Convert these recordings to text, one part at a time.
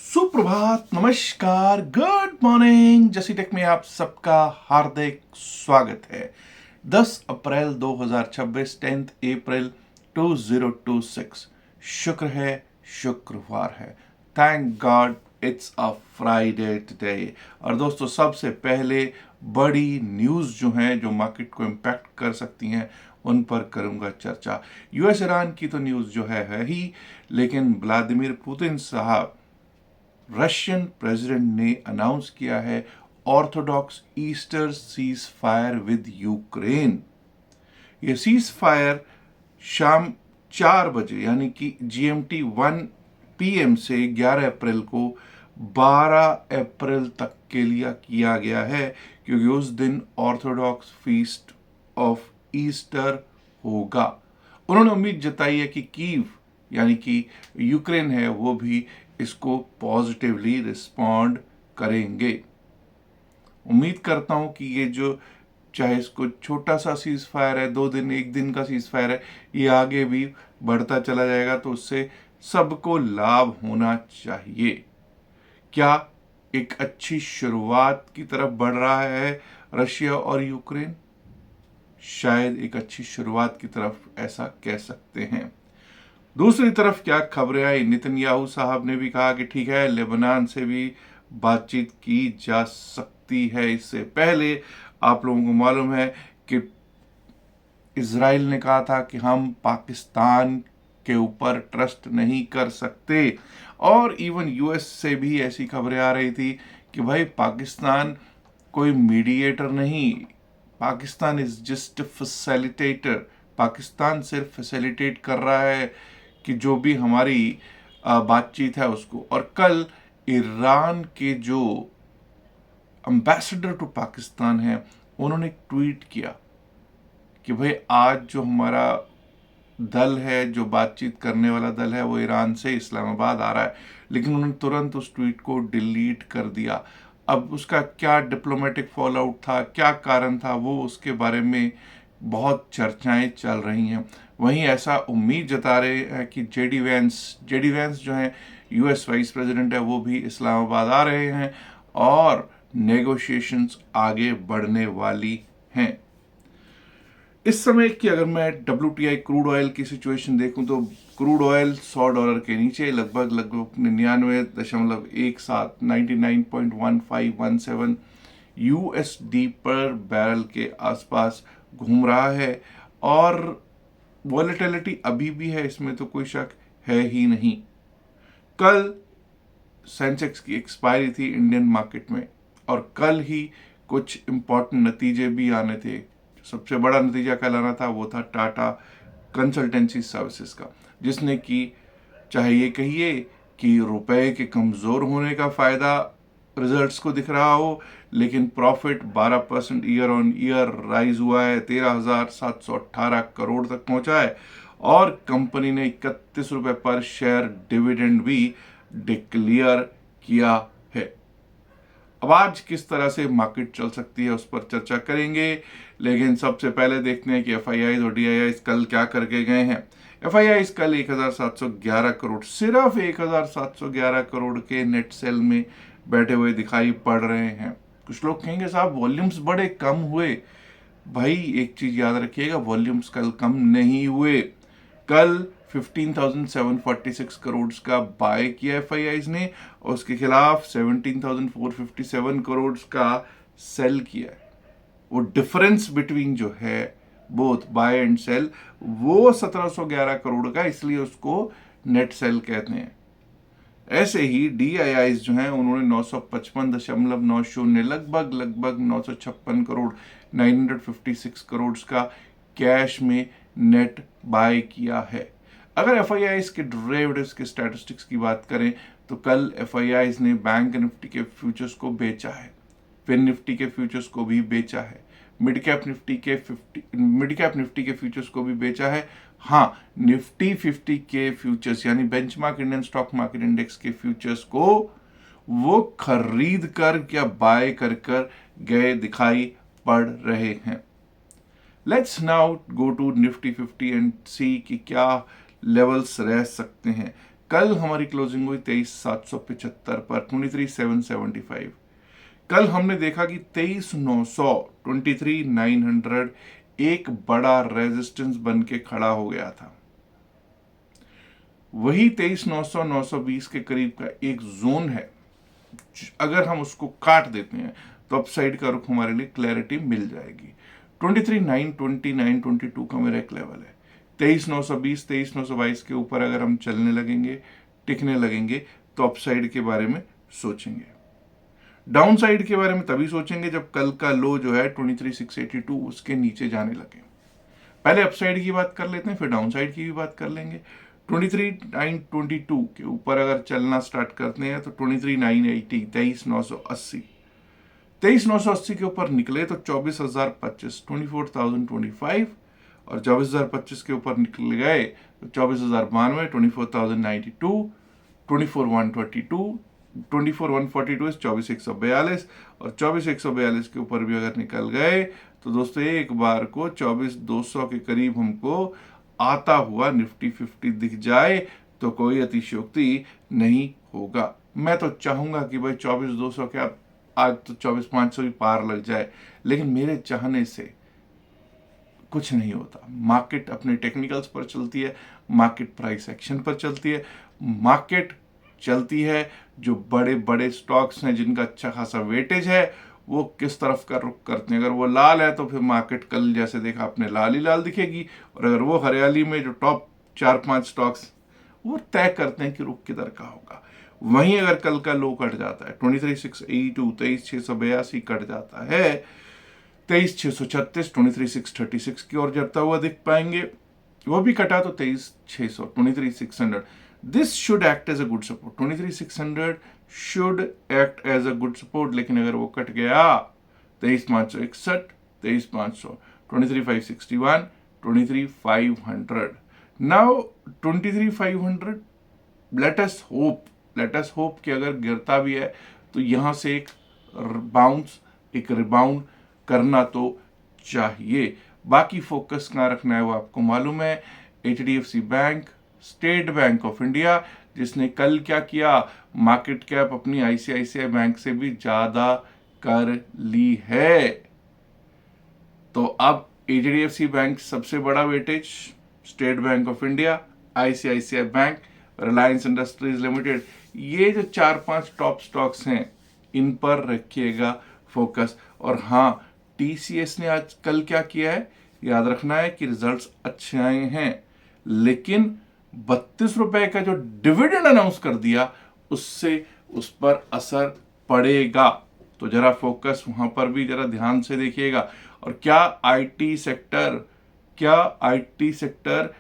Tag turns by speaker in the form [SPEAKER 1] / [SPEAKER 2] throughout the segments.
[SPEAKER 1] सुप्रभात, नमस्कार, good morning. जसी टेक में आप सबका हार्दिक स्वागत है। 10 अप्रैल 2026, 10 अप्रैल 2026 शुक्र है, शुक्रवार है। Thank God it's a Friday today. और दोस्तों, सबसे पहले बड़ी न्यूज़ जो हैं, जो मार्केट को इम्पैक्ट कर सकती हैं, उन पर करूंगा चर्चा। यूएस ईरान की तो न्यूज़ जो है ही, लेकिन व्लादिमीर पुतिन साहब, रशियन प्रेसिडेंट ने अनाउंस किया है Orthodox Easter cease fire with Ukraine. ये सीज फायर शाम 4 बजे यानी कि जीएमटी 1 पीएम से 11 अप्रैल को 12 अप्रैल तक के लिए किया गया है, क्योंकि उस दिन ऑर्थोडॉक्स फीस्ट ऑफ ईस्टर होगा। उन्होंने उम्मीद जताई है कि कीव यानी कि यूक्रेन है, वो भी इसको पॉजिटिवली रिस्पॉन्ड करेंगे। उम्मीद करता हूं कि ये जो, चाहे इसको छोटा सा सीज फायर है, 2 दिन 1 दिन का सीज फायर है, ये आगे भी बढ़ता चला जाएगा, तो उससे सबको लाभ होना चाहिए। क्या एक अच्छी शुरुआत की तरफ बढ़ रहा है रशिया और यूक्रेन? शायद एक अच्छी शुरुआत की तरफ ऐसा कह सकते हैं। दूसरी तरफ क्या खबरें आई? नेतन्याहू साहब ने भी कहा कि ठीक है, लेबनान से भी बातचीत की जा सकती है। इससे पहले आप लोगों को मालूम है कि इजराइल ने कहा था कि हम पाकिस्तान के ऊपर ट्रस्ट नहीं कर सकते, और इवन यूएस से भी ऐसी खबरें आ रही थी कि भाई पाकिस्तान कोई मीडिएटर नहीं, Pakistan is just facilitator. Pakistan सिर्फ फैसिलिटेट कर रहा है कि जो भी हमारी बातचीत है उसको। और कल ईरान के जो एम्बेसडर टू पाकिस्तान है, उन्होंने एक ट्वीट किया कि भाई आज जो हमारा दल है, जो बातचीत करने वाला दल है, वो ईरान से इस्लामाबाद आ रहा है। लेकिन उन्होंने तुरंत उस ट्वीट को डिलीट कर दिया। अब उसका क्या डिप्लोमेटिक फॉल आउट था, क्या कारण था, वो उसके बारे में बहुत चर्चाएं चल रही हैं। वहीं ऐसा उम्मीद जता रहे हैं कि जेडी वैंस जो हैं यूएस वाइस प्रेसिडेंट है, वो भी इस्लामाबाद आ रहे हैं और नेगोशिएशंस आगे बढ़ने वाली हैं। इस समय की अगर मैं WTI क्रूड ऑयल की सिचुएशन देखूं, तो क्रूड ऑयल $100 के नीचे, लगभग 99.17 99.1517 USD पर बैरल के आसपास घूम रहा है। और वॉलेटिलिटी अभी भी है, इसमें तो कोई शक है ही नहीं। कल सेंसेक्स की एक्सपायरी थी इंडियन मार्केट में, और कल ही कुछ इंपॉर्टेंट नतीजे भी आने थे। सबसे बड़ा नतीजा कल आना था वो था टाटा कंसल्टेंसी सर्विसेज का, जिसने कि, चाहे ये कहिए कि रुपए के कमज़ोर होने का फ़ायदा रिजल्ट्स को दिख रहा हो, लेकिन profit 12% year on year rise हुआ है, 13,718 करोड़ तक पहुंचा है। और कंपनी ने 31 रुपए पर शेयर डिविडेंड भी डिक्लेयर किया है। अब आज किस तरह से मार्केट चल सकती है, उस पर चर्चा करेंगे, लेकिन सबसे पहले देखते हैं कि एफआईआई और डीआईआई कल क्या करके गए हैं। एफआईआई कल 1711 करोड़, सिर्फ 1711 करोड़ के नेट सेल में बैठे हुए दिखाई पड़ रहे हैं। कुछ लोग कहेंगे साहब वॉल्यूम्स बड़े कम हुए। भाई एक चीज याद रखिएगा, वॉल्यूम्स कल कम नहीं हुए। कल 15,746 करोड़ का बाय किया एफआईआई ने, और उसके खिलाफ 17,457 करोड़ का सेल किया है। वो डिफरेंस बिटवीन जो है बोथ बाय एंड सेल, वो 1711 करोड़ का, इसलिए उसको नेट सेल कहते हैं। ऐसे ही डीआईआई जो हैं, उन्होंने 955.90, लगभग 956 करोड़, 956 करोड़ का कैश में नेट बाय किया है। अगर एफआईआई के डेरिवेटिव्स के स्टैटिस्टिक्स की बात करें, तो कल एफआईआई ने बैंक निफ्टी के फ्यूचर्स को बेचा है, फिन निफ्टी के फ्यूचर्स को भी बेचा है, मिड कैप निफ्टी के फ्यूचर्स को भी बेचा है। हाँ, निफ्टी 50 के फ्यूचर्स यानी benchmark Indian stock market index के फ्यूचर्स को वो खरीद कर या बाय कर गए दिखाई पड़ रहे हैं। Let's now go to Nifty 50 and see कि क्या लेवल्स रह सकते हैं। कल हमारी क्लोजिंग हुई 23,775 पर, 23,775। कल हमने देखा कि 23,900 23,900 एक बड़ा रेजिस्टेंस बन के खड़ा हो गया था। वही 23,900 920 के करीब का एक जोन है, अगर हम उसको काट देते हैं तो अपसाइड का रुख हमारे लिए क्लैरिटी मिल जाएगी। 23,920 22 का मेरा एक लेवल है। 23,920 23,922 के ऊपर अगर हम चलने लगेंगे, टिकने लगेंगे, तो अपसाइड के बारे में सोचेंगे। डाउन साइड के बारे में तभी सोचेंगे जब कल का लो जो है 23,682 उसके नीचे जाने लगे। पहले अपसाइड की बात कर लेते हैं, फिर डाउन साइड की भी बात कर लेंगे। 23,922 के ऊपर अगर चलना स्टार्ट करते हैं तो 23,980 23,980 23,980 के ऊपर निकले तो 24,025 24,025, और 24,025 के ऊपर निकल गए तो 24,092 24,092 24,122 24,142 24,142, और 24,142 के ऊपर भी अगर निकल गए तो दोस्तों एक बार को 24,200 के करीब हमको आता हुआ निफ्टी 50 दिख जाए तो कोई अतिशयोक्ति नहीं होगा। मैं तो चाहूंगा कि भाई 24,200 क्या, आज तो 24,500 भी पार लग जाए, लेकिन मेरे चाहने से कुछ नहीं होता। मार्केट अपने टेक्निकल्स पर चलती है, मार्केट प्राइस एक्शन पर चलती है, मार्केट चलती है जो बड़े बड़े स्टॉक्स हैं जिनका अच्छा खासा वेटेज है वो किस तरफ का रुख करते हैं। अगर वो लाल है तो फिर मार्केट कल जैसे देखा आपने लाल ही लाल दिखेगी, और अगर वो हरियाली में जो टॉप 4-5 स्टॉक्स वो तय करते हैं कि रुख किधर का होगा। वहीं अगर कल का लो कट जाता है 23,682 23,682 कट जाता है, 23,636 23,636 की ओर जाता हुआ दिख पाएंगे। वो भी कटा तो 23,600 23,600 this should act as a good support. 23,600 should act as a good support, लेकिन अगर वो कट गया 23,561 23,500 23,561 23,500 नाउ 23,500 लेट अस होप कि अगर गिरता भी है तो यहां से एक बाउंस, एक रिबाउंड करना तो चाहिए। बाकी फोकस कहाँ रखना है वो आपको मालूम है। HDFC bank, state bank of India, जिसने कल क्या किया, मार्केट कैप अपनी ICICI बैंक से भी ज्यादा कर ली है। तो अब HDFC बैंक सबसे बड़ा weightage, state bank of India, ICICI bank, Reliance industries limited, ये जो 4-5 टॉप स्टॉक्स हैं इन पर रखिएगा फोकस। और हाँ, TCS ने आज कल क्या किया है, याद रखना है कि रिजल्ट्स अच्छे आए हैं, लेकिन 32 रुपए का जो डिविडेंड अनाउंस कर दिया उससे उस पर असर पड़ेगा। तो जरा फोकस वहां पर भी जरा ध्यान से देखिएगा। और क्या आईटी सेक्टर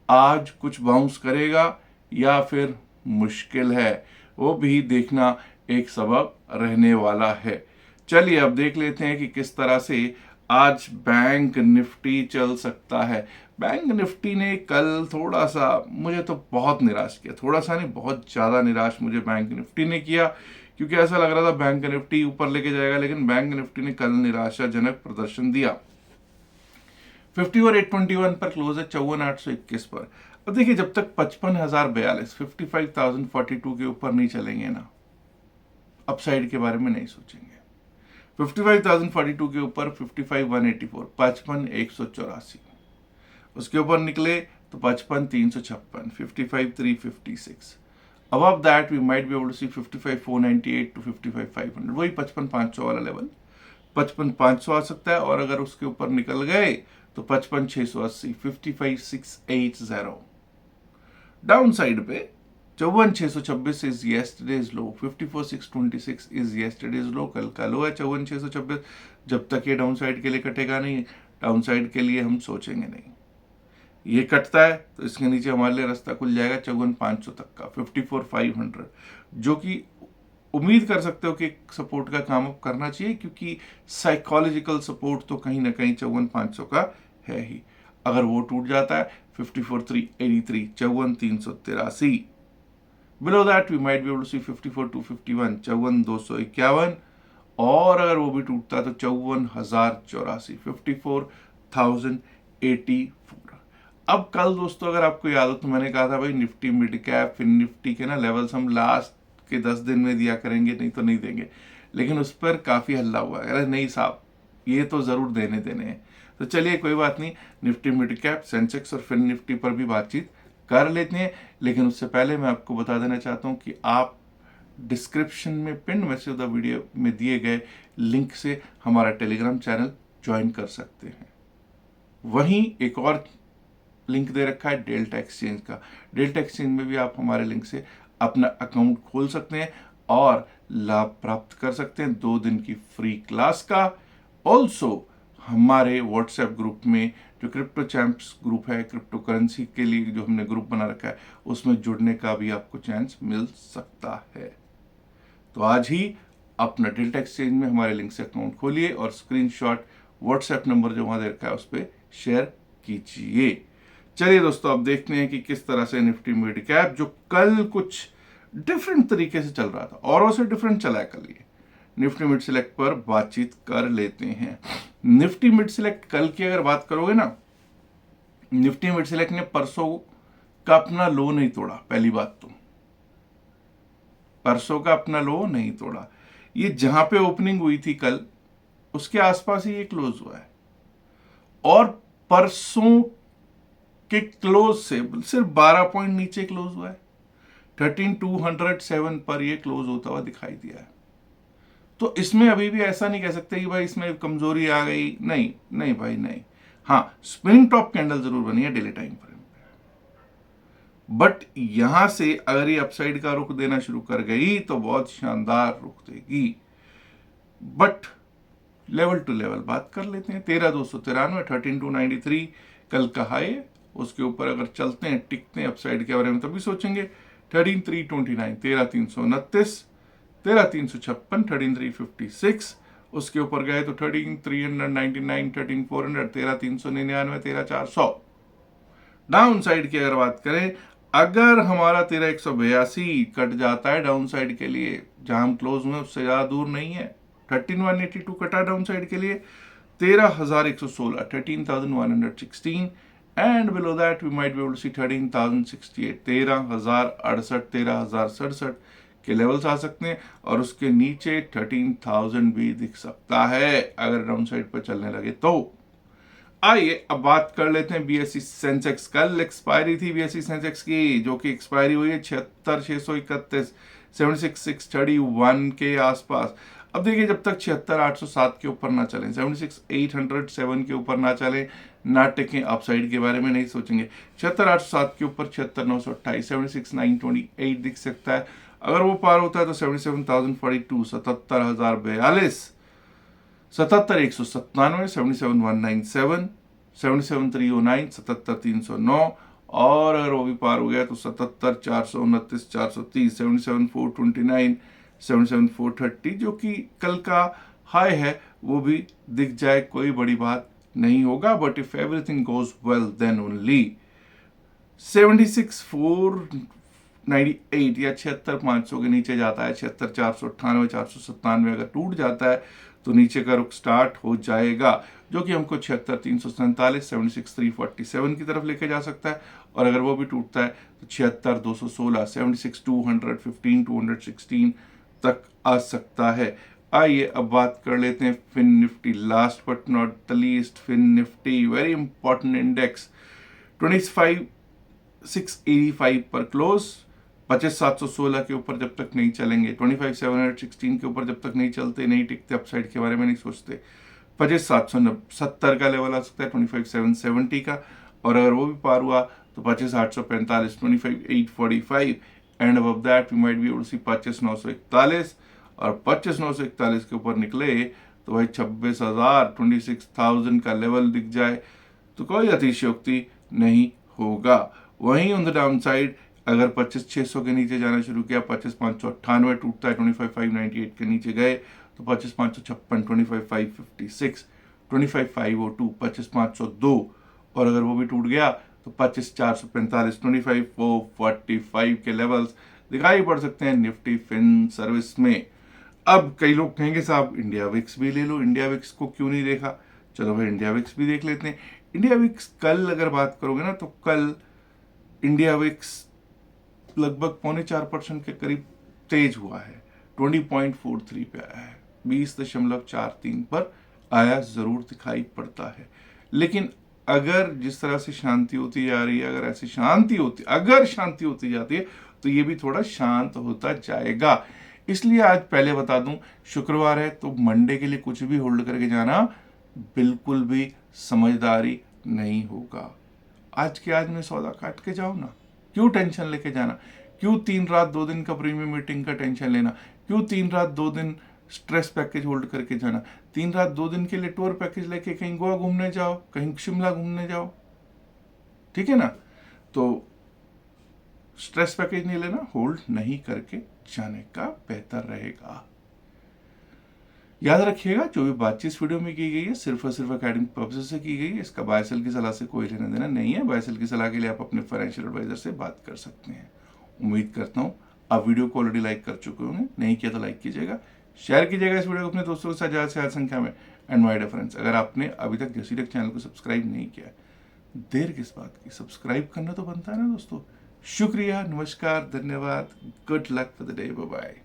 [SPEAKER 1] आज कुछ बाउंस करेगा या फिर मुश्किल है, वो भी देखना एक सबब रहने वाला है। चलिए अब देख लेते हैं कि किस तरह से आज बैंक निफ्टी चल सकता है। बैंक निफ्टी ने कल थोड़ा सा मुझे तो बहुत निराश किया, थोड़ा सा नहीं बहुत ज्यादा निराश मुझे बैंक निफ्टी ने किया, क्योंकि ऐसा लग रहा था बैंक निफ्टी ऊपर लेके जाएगा, लेकिन बैंक निफ्टी ने कल निराशाजनक प्रदर्शन दिया। 50 और 821 पर क्लोज है, 54,821 पर। अब देखिए जब तक 55,042 55,042 के ऊपर नहीं चलेंगे ना, अपसाइड के बारे में नहीं सोचेंगे। 55,042 के ऊपर 55,184 55,184, उसके ऊपर निकले तो 55,356 55,356। Above that we might be able to see 55,498 to 55,500, वही 55,500 वाला लेवल 55,500 आ सकता है। और अगर उसके ऊपर निकल गए तो 55,680 55,680। डाउन साइड पे 54,626 is yesterday's low, 54,626 is yesterday's low, कल का लो है 54,626। जब तक ये डाउन साइड के लिए कटेगा नहीं, डाउन साइड के लिए हम सोचेंगे नहीं। ये कटता है तो इसके नीचे हमारे लिए रास्ता खुल जाएगा 54,500 तक का, 54,500, जो कि उम्मीद कर सकते हो कि सपोर्ट का काम अब करना चाहिए, क्योंकि साइकोलॉजिकल सपोर्ट तो कहीं ना कहीं 54,500 का है ही। अगर वो टूट जाता है 54,383 54,383, below that we might be able to see 54,251 54,251, और अगर वो भी टूटता है तो 54,084 54,084। अब कल दोस्तों अगर आपको याद हो तो मैंने कहा था भाई Nifty midcap fin Nifty के ना लेवल्स हम लास्ट के 10 दिन में दिया करेंगे, नहीं तो नहीं देंगे, लेकिन उस पर काफी हल्ला हुआ है, अरे नहीं साहब ये तो जरूर देने देने हैं। तो चलिए कोई बात नहीं, निफ्टी मिड कैप सेंसेक्स और फिन निफ्टी पर भी बातचीत कर लेते हैं। लेकिन उससे पहले मैं आपको बता देना चाहता हूं कि आप डिस्क्रिप्शन में पिन मैसेज वीडियो में दिए गए लिंक से हमारा टेलीग्राम चैनल ज्वाइन कर सकते हैं। वहीं एक और लिंक दे रखा है डेल्टा एक्सचेंज का। डेल्टा एक्सचेंज में भी आप हमारे लिंक से अपना अकाउंट खोल सकते हैं और लाभ प्राप्त कर सकते हैं 2 दिन की फ्री क्लास का। ऑल्सो हमारे व्हाट्सएप ग्रुप में जो क्रिप्टो चैंप्स ग्रुप है, क्रिप्टो करेंसी के लिए जो हमने ग्रुप बना रखा है, उसमें जुड़ने का भी आपको चांस मिल सकता है। तो आज ही अपना डेल्टा एक्सचेंज में हमारे लिंक से अकाउंट खोलिए और स्क्रीनशॉट व्हाट्सएप नंबर जो वहां दे रखा है उस पर शेयर कीजिए। चलिए दोस्तों अब देखते हैं कि किस तरह से निफ्टी मिड कैप जो कल कुछ डिफरेंट तरीके से चल रहा था, औरों से डिफरेंट चला है कल ये, निफ्टी मिड सिलेक्ट पर बातचीत कर लेते हैं। निफ्टी मिड सिलेक्ट कल की अगर बात करोगे ना, निफ्टी मिड सिलेक्ट ने परसों का अपना लो नहीं तोड़ा। पहली बात तो परसों का अपना लो नहीं तोड़ा, ये जहां पे ओपनिंग हुई थी कल उसके आसपास ही ये क्लोज हुआ है और परसों के क्लोज से सिर्फ 12 पॉइंट नीचे क्लोज हुआ है। 13207 पर ये क्लोज होता हुआ दिखाई दिया है। तो इसमें अभी भी ऐसा नहीं कह सकते कि भाई इसमें कमजोरी आ गई, नहीं नहीं भाई नहीं। हाँ स्पिनिंग टॉप कैंडल जरूर बनी है डेली टाइम फ्रेम पे, बट यहां से अगर ये अपसाइड का रुख देना शुरू कर गई तो बहुत शानदार रुख देगी। बट लेवल टू लेवल बात कर लेते हैं। 13293 13293 कल का हाई है, उसके ऊपर अगर चलते हैं टिकते हैं अपसाइड के बारे में तभी सोचेंगे। 13329 13329 13356 13356 उसके ऊपर गए तो 13399 13400 13399 13400। डाउन साइड की अगर बात करें, अगर हमारा 13182 कट जाता है डाउन साइड के लिए, जहां हम क्लोज हुए उससे ज्यादा दूर नहीं है, 13182 कटा डाउन साइड के लिए, 13116 13116 and below that we might be able to see 13068 13068 13067 के लेवल्स आ सकते हैं और उसके नीचे 13000 भी दिख सकता है अगर डाउन साइड पर चलने लगे तो। आइए अब बात कर लेते हैं बीएसई सेंसेक्स। कल एक्सपायरी थी बीएसई सेंसेक्स की, जो कि एक्सपायरी हुई है 76,631 76,631 के आसपास। अब देखिए जब तक 76,807 के ऊपर ना चले, 76,807 के ऊपर ना चले, ना टिकें, अपसाइड के बारे में नहीं सोचेंगे। 76,807 के ऊपर 76,928 76,928 दिख सकता है। अगर वो पार होता है तो 77,042 77,042 77,197 77,197 77,309 77,309 और अगर वो भी पार हो गया तो 77,429 430 77,429 77,430 जो कि कल का हाई है वो भी दिख जाए, कोई बड़ी बात नहीं होगा। But if everything goes well then only 76,498 या 76,500 के नीचे जाता है, 76,498 497 अगर टूट जाता है तो नीचे का रुख स्टार्ट हो जाएगा, जो कि हमको 76,347 76,347 की तरफ लेके जा सकता है। और अगर वो भी टूटता है तो 76,216 76,215 216 तक आ सकता है। आइए अब बात कर लेते हैं fin Nifty, last but not the least fin Nifty, very important index, 25,685 पर क्लोज। 25,716 के ऊपर जब तक नहीं चलेंगे, 25,716 के ऊपर जब तक नहीं चलते, नहीं टिकते, अपसाइड के बारे में नहीं सोचते, 25,770 का लेवल आ सकता है 25,770 का। और अगर वो भी पार हुआ तो 25,845 25,845 and above that we might be able to see 25,941 और 25,941 के ऊपर निकले तो भाई 26,000 26,000 का लेवल दिख जाए तो कोई अतिशयोक्ति नहीं होगा। वहीं ऑन द डाउन साइड अगर 25,600 के नीचे जाना शुरू किया, 25,598 टूटता है, 25,598 के नीचे गए तो 25,556 25,556 25,502 25,502 और अगर वो भी टूट गया तो 25,445 25,445 के लेवल्स दिखाई पड़ सकते हैं निफ्टी फिन सर्विस में। अब कई लोग कहेंगे साहब इंडिया विक्स भी ले लो, इंडिया विक्स को क्यों नहीं देखा? चलो भाई इंडिया विक्स भी देख लेते हैं। इंडिया विक्स कल अगर बात करोगे ना, तो कल इंडिया विक्स लगभग 3.25% के करीब तेज हुआ है, 20.43 पे आया है, 20.43 पर आया जरूर दिखाई पड़ता है। लेकिन अगर जिस तरह से शांति होती जा रही है, अगर ऐसी शांति होती जाती है, तो ये भी थोड़ा शांत होता जाएगा। इसलिए आज पहले बता दूं, शुक्रवार है तो मंडे के लिए कुछ भी होल्ड करके जाना बिल्कुल भी समझदारी नहीं होगा। आज के आज में सौदा काट के जाओ ना, क्यों टेंशन लेके जाना, क्यों 3 रात 2 दिन का प्रीमियम मीटिंग का टेंशन लेना, क्यों 3 रात 2 दिन स्ट्रेस पैकेज होल्ड करके जाना। 3 रात 2 दिन के लिए टूर पैकेज लेके कहीं गोवा घूमने जाओ, कहीं शिमला घूमने जाओ, ठीक है ना। तो स्ट्रेस पैकेज नहीं लेना, होल्ड नहीं करके जाने का बेहतर रहेगा। याद रखिएगा, जो भी बातचीत वीडियो में की गई है सिर्फ और सिर्फ एकेडमिक पर्पसेस से की गई है। इसका बाय सेल की सलाह से कोई लेना देना नहीं है। बाय सेल की सलाह के लिए आप अपने फाइनेंशियल एडवाइजर से बात कर सकते हैं। उम्मीद करता हूँ आप वीडियो को ऑलरेडी लाइक कर चुके होंगे, नहीं किया तो लाइक कीजिएगा, शेयर कीजिएगा इस वीडियो को अपने दोस्तों के साथ ज़्यादा से ज़्यादा संख्या में। एंड माय डियर फ्रेंड्स, अगर आपने अभी तक जैसी टेक चैनल को सब्सक्राइब नहीं किया, देर किस बात की, सब्सक्राइब करना तो बनता है ना दोस्तों। शुक्रिया, नमस्कार, धन्यवाद, good luck for the day, bye bye.